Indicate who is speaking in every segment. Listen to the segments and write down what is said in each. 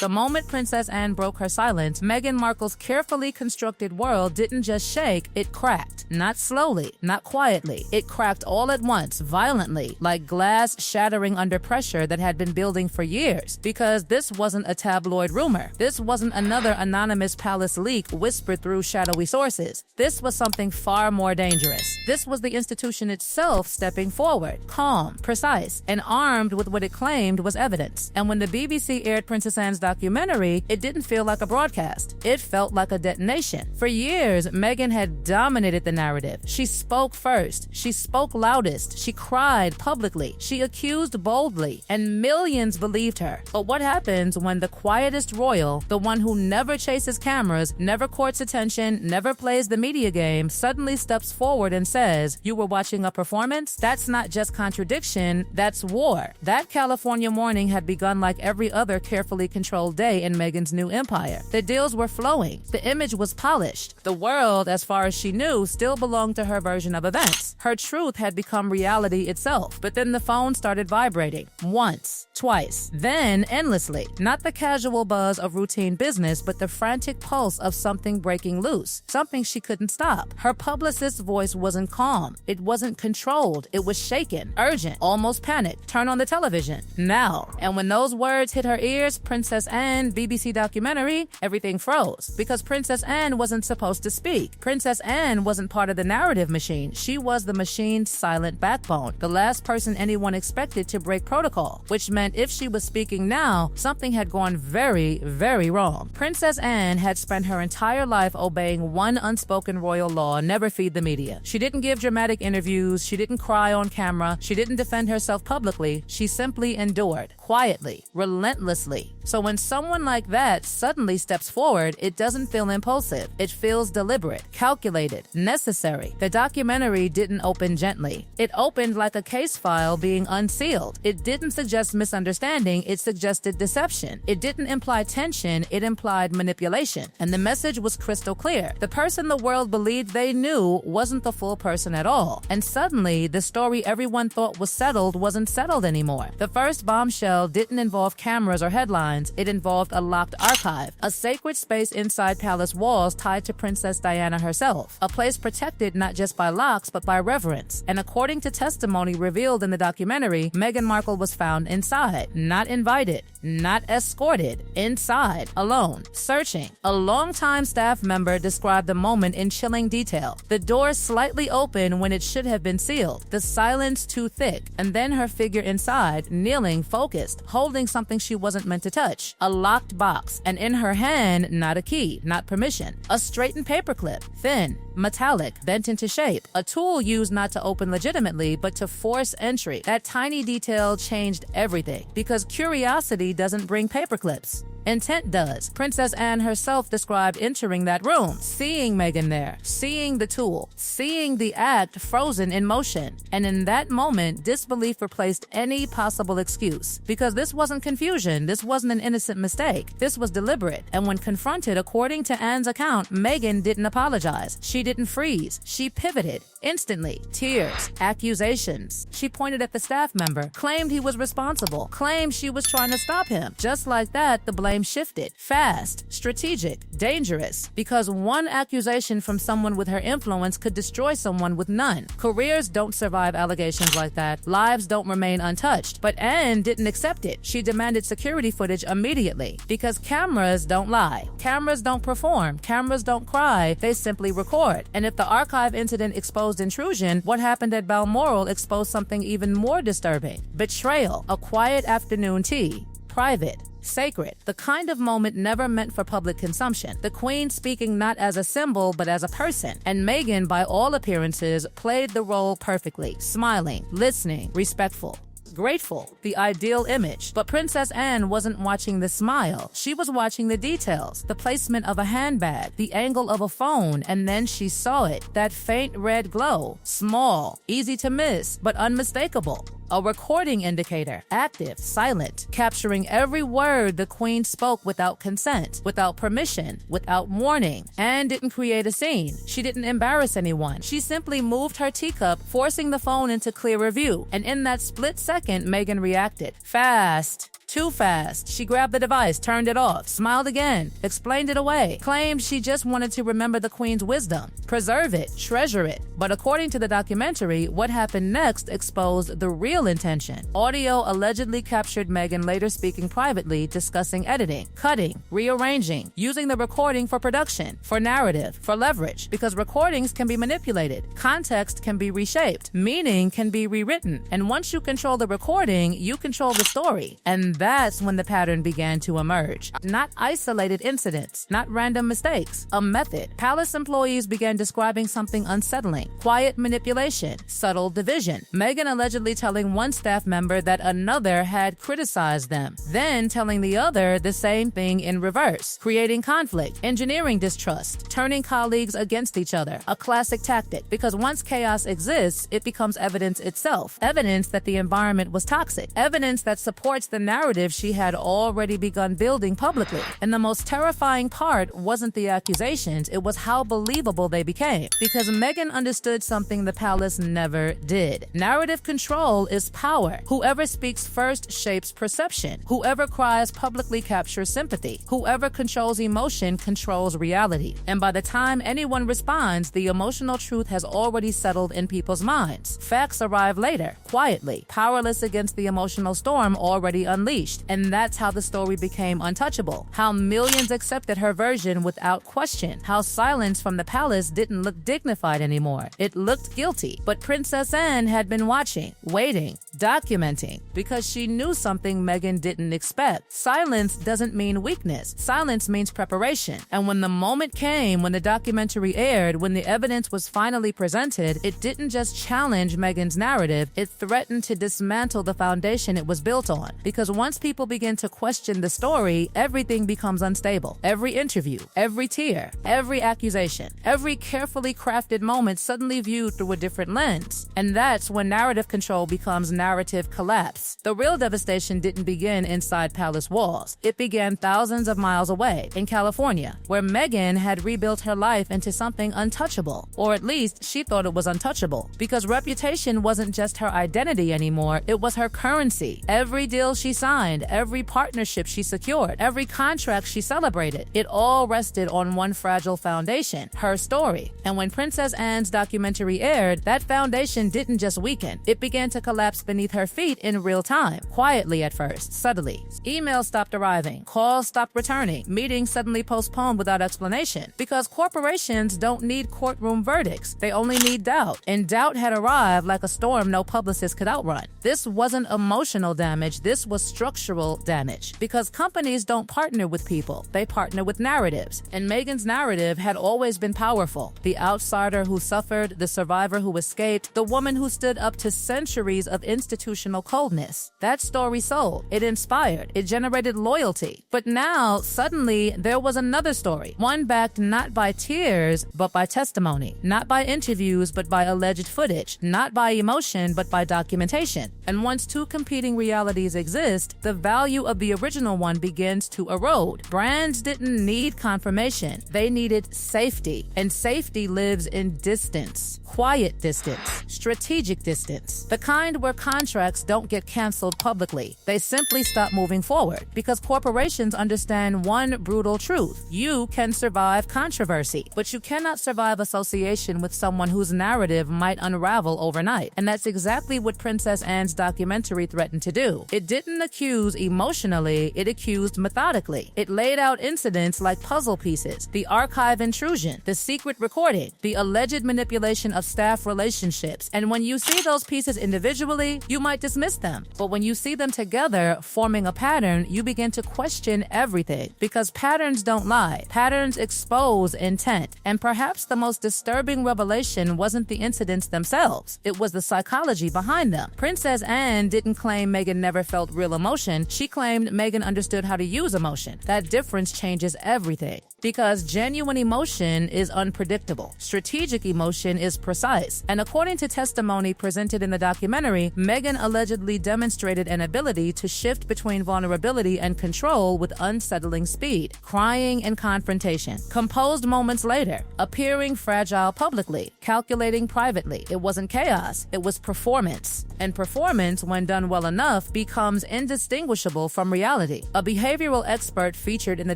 Speaker 1: The moment Princess Anne broke her silence, Meghan Markle's carefully constructed world didn't just shake, it cracked. Not slowly, not quietly. It cracked all at once, violently, like glass shattering under pressure that had been building for years. Because this wasn't a tabloid rumor. This wasn't another anonymous palace leak whispered through shadowy sources. This was something far more dangerous. This was the institution itself stepping forward, calm, precise, and armed with what it claimed was evidence. And when the BBC aired Princess Anne's documentary, it didn't feel like a broadcast. It felt like a detonation. For years, Meghan had dominated the narrative. She spoke first. She spoke loudest. She cried publicly. She accused boldly, and millions believed her. But what happens when the quietest royal, the one who never chases cameras, never courts attention, never plays the media game, suddenly steps forward and says, "You were watching a performance?" That's not just contradiction, that's war. That California morning had begun like every other carefully controlled day in Meghan's new empire. The deals were flowing. The image was polished. The world, as far as she knew, still belonged to her version of events. Her truth had become reality itself. But then the phone started vibrating. Once, twice, then endlessly. Not the casual buzz of routine business, but the frantic pulse of something breaking loose. Something she couldn't stop. Her publicist's voice wasn't calm. It wasn't controlled. It was shaken, urgent, almost panicked. Turn on the television. Now. And when those words hit her ears, Princess Anne, BBC documentary, everything froze. Because Princess Anne wasn't supposed to speak. Princess Anne wasn't part of the narrative machine. She was the machine's silent backbone. The last person anyone expected to break protocol. Which meant if she was speaking now, something had gone very, very wrong. Princess Anne had spent her entire life obeying one unspoken royal law: never feed the media. She didn't give dramatic interviews. She didn't cry on camera. She didn't defend herself publicly. She simply endured, quietly, relentlessly. So when someone like that suddenly steps forward, it doesn't feel impulsive. It feels deliberate, calculated, necessary. The documentary didn't open gently. It opened like a case file being unsealed. It didn't suggest misunderstanding. It suggested deception. It didn't imply tension. It implied manipulation. And the message was crystal clear. The person the world believed they knew wasn't the full person at all. And suddenly, the story everyone thought was settled wasn't settled anymore. The first bombshell didn't involve cameras or headlines. It involved a locked archive, a sacred space inside palace walls tied to Princess Diana herself, a place protected not just by locks but by reverence. And according to testimony revealed in the documentary, Meghan Markle was found inside, not invited, not escorted, inside, alone, searching. A longtime staff member described the moment in chilling detail. The door slightly open when it should have been sealed, the silence too thick, and then her figure inside, kneeling, focused, holding something she wasn't meant to touch, a locked box, and in her hand, not a key, not permission, a straightened paperclip, thin, metallic, bent into shape, a tool used not to open legitimately, but to force entry. That tiny detail changed everything, because curiosity doesn't bring paperclips. Intent does. Princess Anne herself described entering that room, seeing Meghan there, seeing the tool, seeing the act frozen in motion. And in that moment, disbelief replaced any possible excuse. Because this wasn't confusion, this wasn't an innocent mistake, this was deliberate. And when confronted, according to Anne's account, Meghan didn't apologize. She didn't freeze. She pivoted. Instantly. Tears. Accusations. She pointed at the staff member, claimed he was responsible, claimed she was trying to stop him. Just like that, the blame shifted. Fast, strategic, dangerous. Because one accusation from someone with her influence could destroy someone with none. Careers don't survive allegations like that. Lives don't remain untouched. But Anne didn't accept it. She demanded security footage immediately. Because cameras don't lie. Cameras don't perform. Cameras don't cry. They simply record. And if the archive incident exposed intrusion, what happened at Balmoral exposed something even more disturbing. Betrayal. A quiet afternoon tea. Private. Sacred, the kind of moment never meant for public consumption. The Queen speaking not as a symbol, but as a person. And Meghan, by all appearances, played the role perfectly. Smiling, listening, respectful. Grateful, the ideal image. But Princess Anne wasn't watching the smile. She was watching the details, the placement of a handbag, the angle of a phone, and then she saw it. That faint red glow. Small, easy to miss, but unmistakable. A recording indicator, active, silent, capturing every word the Queen spoke without consent, without permission, without warning. Anne didn't create a scene. She didn't embarrass anyone. She simply moved her teacup, forcing the phone into clearer view. And in that split second, Meghan reacted. Fast. Too fast. She grabbed the device, turned it off, smiled again, explained it away, claimed she just wanted to remember the Queen's wisdom, preserve it, treasure it. But according to the documentary, what happened next exposed the real intention. Audio allegedly captured Meghan later speaking privately, discussing editing, cutting, rearranging, using the recording for production, for narrative, for leverage, because recordings can be manipulated, context can be reshaped, meaning can be rewritten, and once you control the recording, you control the story. And that's when the pattern began to emerge. Not isolated incidents, not random mistakes, a method. Palace employees began describing something unsettling: quiet manipulation, subtle division. Meghan allegedly telling one staff member that another had criticized them, then telling the other the same thing in reverse, creating conflict, engineering distrust, turning colleagues against each other. A classic tactic, because once chaos exists, it becomes evidence itself. Evidence that the environment was toxic. Evidence that supports the narrative she had already begun building publicly. And the most terrifying part wasn't the accusations, it was how believable they became. Because Meghan understood something the palace never did. Narrative control is power. Whoever speaks first shapes perception. Whoever cries publicly captures sympathy. Whoever controls emotion controls reality. And by the time anyone responds, the emotional truth has already settled in people's minds. Facts arrive later, quietly, powerless against the emotional storm already unleashed. And that's how the story became untouchable. How millions accepted her version without question. How silence from the palace didn't look dignified anymore. It looked guilty. But Princess Anne had been watching, waiting, documenting, because she knew something Meghan didn't expect. Silence doesn't mean weakness. Silence means preparation. And when the moment came, when the documentary aired, when the evidence was finally presented, it didn't just challenge Meghan's narrative, it threatened to dismantle the foundation it was built on. Because once people begin to question the story, everything becomes unstable. Every interview, every tear, every accusation, every carefully crafted moment suddenly viewed through a different lens. And that's when narrative control becomes narrative collapse. The real devastation didn't begin inside palace walls. It began thousands of miles away, in California, where Meghan had rebuilt her life into something untouchable. Or at least, she thought it was untouchable. Because reputation wasn't just her identity anymore, it was her currency. Every deal she signed, every partnership she secured, every contract she celebrated, it all rested on one fragile foundation, her story. And when Princess Anne's documentary aired, that foundation didn't just weaken, it began to collapse beneath her feet in real time, quietly at first, subtly. Emails stopped arriving, calls stopped returning, meetings suddenly postponed without explanation. Because corporations don't need courtroom verdicts, they only need doubt. And doubt had arrived like a storm no publicist could outrun. This wasn't emotional damage, this was structural damage. Because companies don't partner with people, they partner with narratives. And Meghan's narrative had always been powerful. The outsider who suffered, the survivor who escaped, the woman who stood up to centuries of institutional coldness. That story sold. It inspired. It generated loyalty. But now, suddenly, there was another story. One backed not by tears, but by testimony. Not by interviews, but by alleged footage. Not by emotion, but by documentation. And once two competing realities exist, the value of the original one begins to erode. Brands didn't need confirmation. They needed safety. And safety lives in distance. Quiet distance. Strategic distance. The kind where contracts don't get canceled publicly. They simply stop moving forward. Because corporations understand one brutal truth. You can survive controversy, but you cannot survive association with someone whose narrative might unravel overnight. And that's exactly what Princess Anne's documentary threatened to do. It didn't accuse emotionally, it accused methodically. It laid out incidents like puzzle pieces, the archive intrusion, the secret recording, the alleged manipulation of staff relationships. And when you see those pieces individually, you might dismiss them. But when you see them together, forming a pattern, you begin to question everything. Because patterns don't lie. Patterns expose intent. And perhaps the most disturbing revelation wasn't the incidents themselves. It was the psychology behind them. Princess Anne didn't claim Meghan never felt real emotion. She claimed Meghan understood how to use emotion. That difference changes everything. Because genuine emotion is unpredictable. Strategic emotion is precise. And according to testimony presented in the documentary, Meghan allegedly demonstrated an ability to shift between vulnerability and control with unsettling speed, crying and confrontation, composed moments later, appearing fragile publicly, calculating privately. It wasn't chaos, it was performance. And performance, when done well enough, becomes indispensable indistinguishable from reality. A behavioral expert featured in the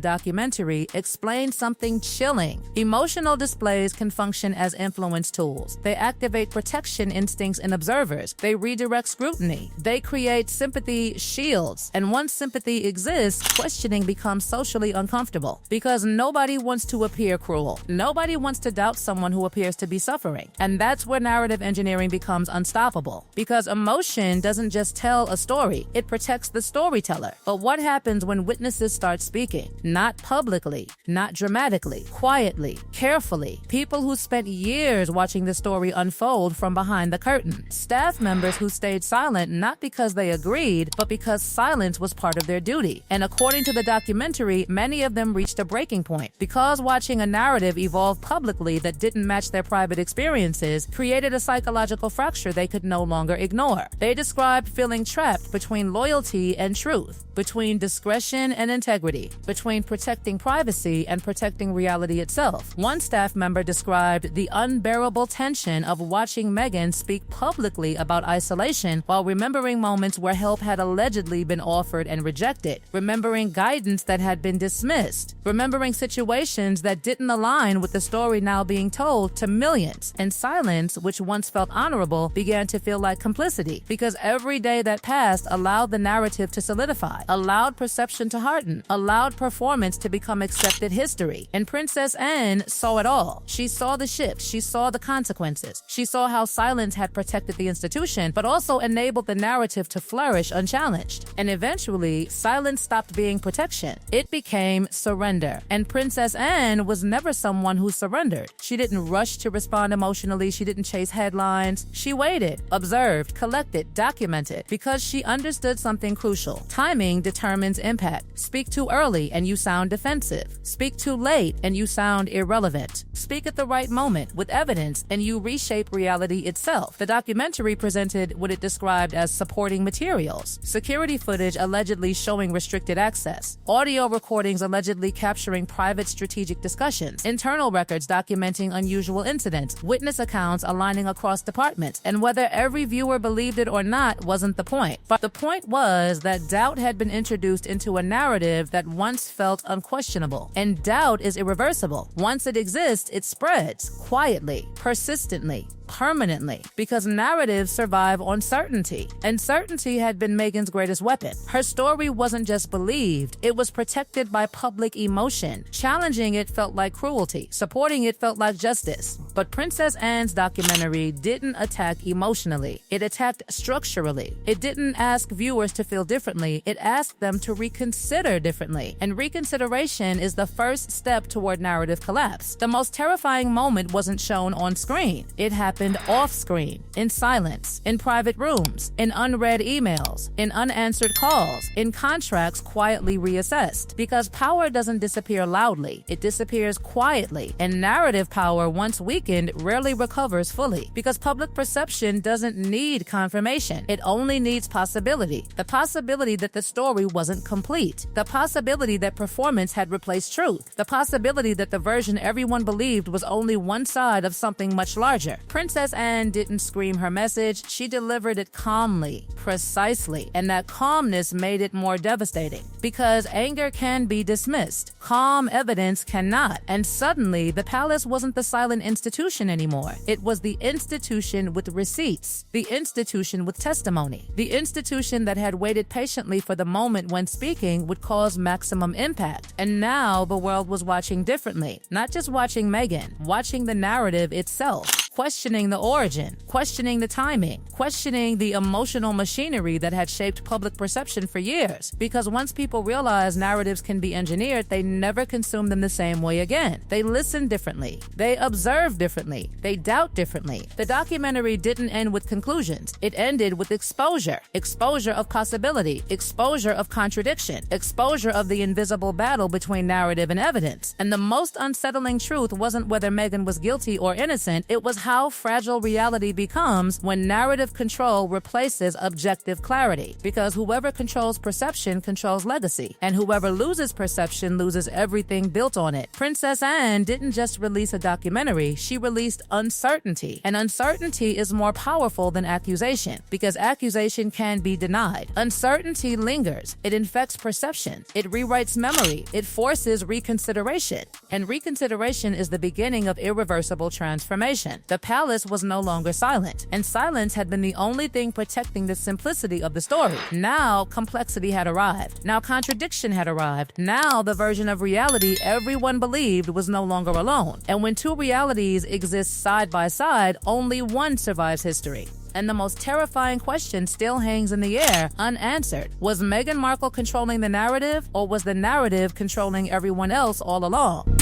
Speaker 1: documentary explained something chilling. Emotional displays can function as influence tools. They activate protection instincts in observers. They redirect scrutiny. They create sympathy shields. And once sympathy exists, questioning becomes socially uncomfortable because nobody wants to appear cruel. Nobody wants to doubt someone who appears to be suffering. And that's where narrative engineering becomes unstoppable, because emotion doesn't just tell a story, it protects the storyteller. But what happens when witnesses start speaking? Not publicly, not dramatically, quietly, carefully. People who spent years watching the story unfold from behind the curtain. Staff members who stayed silent not because they agreed, but because silence was part of their duty. And according to the documentary, many of them reached a breaking point because watching a narrative evolve publicly that didn't match their private experiences created a psychological fracture they could no longer ignore. They described feeling trapped between loyalty and truth, between discretion and integrity, between protecting privacy and protecting reality itself. One staff member described the unbearable tension of watching Meghan speak publicly about isolation while remembering moments where help had allegedly been offered and rejected, remembering guidance that had been dismissed, remembering situations that didn't align with the story now being told to millions. And silence, which once felt honorable, began to feel like complicity, because every day that passed allowed the narrative to solidify, allowed perception to harden, allowed performance to become accepted history. And Princess Anne saw it all. She saw the shifts, she saw the consequences. She saw how silence had protected the institution, but also enabled the narrative to flourish unchallenged. And eventually, silence stopped being protection. It became surrender. And Princess Anne was never someone who surrendered. She didn't rush to respond emotionally. She didn't chase headlines. She waited, observed, collected, documented, because she understood something crucial. Timing determines impact. Speak too early and you sound defensive. Speak too late and you sound irrelevant. Speak at the right moment with evidence and you reshape reality itself. The documentary presented what it described as supporting materials: security footage allegedly showing restricted access, audio recordings allegedly capturing private strategic discussions, internal records documenting unusual incidents, witness accounts aligning across departments. And whether every viewer believed it or not wasn't the point. But the point was that doubt had been introduced into a narrative that once felt unquestionable. And doubt is irreversible. Once it exists, it spreads quietly, persistently, permanently, because narratives survive on certainty. And certainty had been Meghan's greatest weapon. Her story wasn't just believed, it was protected by public emotion. Challenging it felt like cruelty. Supporting it felt like justice. But Princess Anne's documentary didn't attack emotionally. It attacked structurally. It didn't ask viewers to feel differently. It asked them to reconsider differently. And reconsideration is the first step toward narrative collapse. The most terrifying moment wasn't shown on screen. It happened off-screen, in silence, in private rooms, in unread emails, in unanswered calls, in contracts quietly reassessed. Because power doesn't disappear loudly, it disappears quietly. And narrative power, once weakened, rarely recovers fully. Because public perception doesn't need confirmation, it only needs possibility. The possibility that the story wasn't complete. The possibility that performance had replaced truth. The possibility that the version everyone believed was only one side of something much larger. Princess Anne didn't scream her message, she delivered it calmly, precisely, and that calmness made it more devastating. Because anger can be dismissed, calm evidence cannot, and suddenly the palace wasn't the silent institution anymore. It was the institution with receipts, the institution with testimony, the institution that had waited patiently for the moment when speaking would cause maximum impact. And now the world was watching differently, not just watching Meghan, watching the narrative itself. Questioning the origin, questioning the timing, questioning the emotional machinery that had shaped public perception for years. Because once people realize narratives can be engineered, they never consume them the same way again. They listen differently. They observe differently. They doubt differently. The documentary didn't end with conclusions. It ended with exposure. Exposure of possibility. Exposure of contradiction. Exposure of the invisible battle between narrative and evidence. And the most unsettling truth wasn't whether Meghan was guilty or innocent, it was how fragile reality becomes when narrative control replaces objective clarity. Because whoever controls perception controls legacy, and whoever loses perception loses everything built on it. Princess Anne didn't just release a documentary, she released uncertainty. And uncertainty is more powerful than accusation, because accusation can be denied. Uncertainty lingers. It infects perception. It rewrites memory. It forces reconsideration. And reconsideration is the beginning of irreversible transformation. The palace was no longer silent, and silence had been the only thing protecting the simplicity of the story. Now, complexity had arrived. Now, contradiction had arrived. Now, the version of reality everyone believed was no longer alone. And when two realities exist side by side, only one survives history. And the most terrifying question still hangs in the air, unanswered. Was Meghan Markle controlling the narrative, or was the narrative controlling everyone else all along?